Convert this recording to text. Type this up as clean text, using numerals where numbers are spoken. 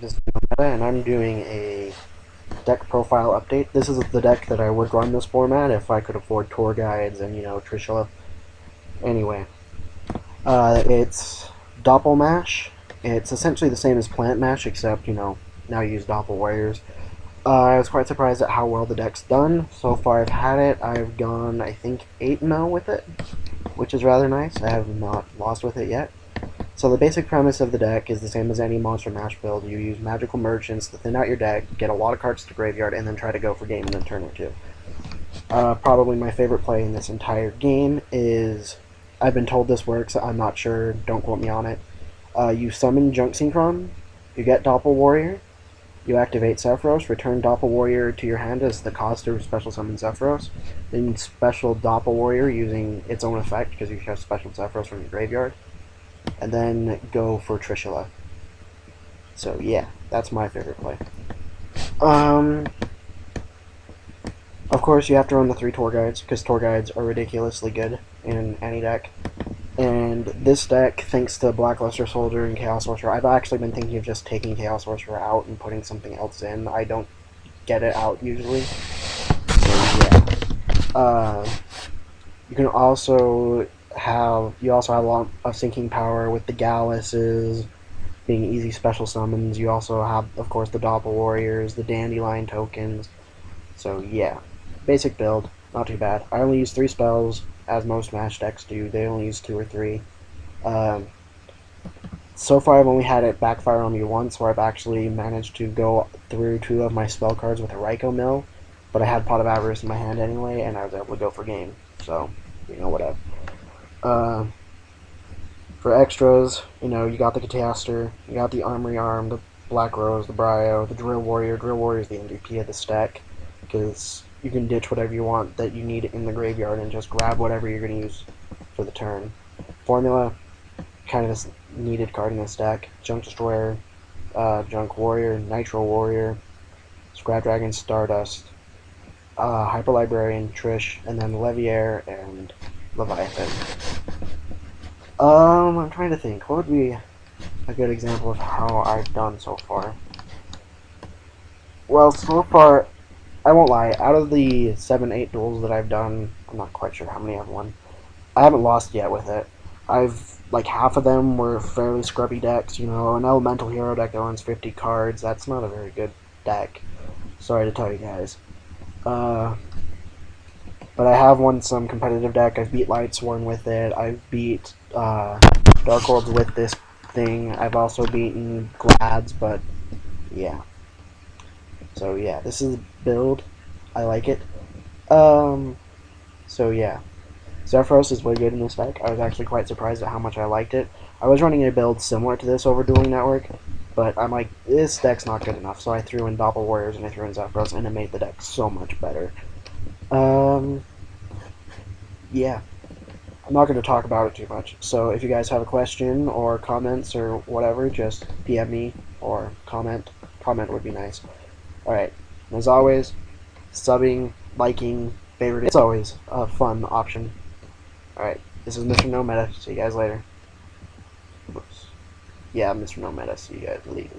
is mrnometa, and I'm doing a deck profile update. This is the deck that I would run this format if I could afford tour guides and, Trishula. Anyway, it's Doppel-Mash. It's essentially the same as Plant Mash, except, now you use Doppel Warriors. I was quite surprised at how well the deck's done. So far I've had it, I've gone, I think, 8-0 with it, which is rather nice. I have not lost with it yet. So the basic premise of the deck is the same as any Monster Mash build. You use magical merchants to thin out your deck, get a lot of cards to the graveyard, and then try to go for game in a turn or two. Probably my favorite play in this entire game is, I've been told this works, I'm not sure, don't quote me on it. You summon Junk Synchron, you get Doppel Warrior, you activate Zephyros, return Doppel Warrior to your hand as the cost to special summon Zephyros, then special Doppel Warrior using its own effect because you have special Zephyros from your graveyard, and then go for Trishula. So yeah, that's my favorite play. Of course you have to run the 3 tour guides, because tour guides are ridiculously good in any deck. And this deck, thanks to Blackluster Soldier and Chaos Sorcerer, I've actually been thinking of just taking Chaos Sorcerer out and putting something else in. I don't get it out usually. So yeah. You can also have a lot of sinking power with the Galluses being easy special summons. You also have, of course, the Doppel Warriors, the Dandelion tokens. So yeah, basic build, not too bad. I only use 3 spells, as most Smash decks do. They only use 2 or 3. So far I've only had it backfire on me once, where I've actually managed to go through 2 of my spell cards with a Raikou Mill, but I had Pot of Avarice in my hand anyway, and I was able to go for game. So, whatever. For extras, you got the Cataster, you got the Armory Arm, the Black Rose, the Brio, the Drill Warrior. Drill Warrior is the MVP of this deck, because you can ditch whatever you want that you need in the graveyard and just grab whatever you're going to use for the turn. Formula, kind of a needed card in this deck. Junk Destroyer, Junk Warrior, Nitro Warrior, Scrap Dragon, Stardust, Hyper Librarian, Trish, and then Leviair and Leviathan. I'm trying to think. What would be a good example of how I've done so far? Well, so far, I won't lie, out of the 7-8 duels that I've done, I'm not quite sure how many I've won. I haven't lost yet with it. Half of them were fairly scrubby decks, an elemental hero deck that runs 50 cards, that's not a very good deck. Sorry to tell you guys. But I have won some competitive deck. I've beat Lightsworn with it, I've beat Dark Worlds with this thing, I've also beaten Glads, but yeah. So yeah, this is a build. I like it. So yeah. Zephyros is way good in this deck. I was actually quite surprised at how much I liked it. I was running a build similar to this over Dueling Network, but I'm like, this deck's not good enough, so I threw in Doppel Warriors and I threw in Zephyros, and it made the deck so much better. Yeah. I'm not going to talk about it too much, so if you guys have a question or comments or whatever, just DM me or comment. Comment would be nice. Alright, as always, subbing, liking, favoriting, it's always a fun option. Alright, this is mrnometa. See you guys later. Oops. Yeah, mrnometa. See you guys later.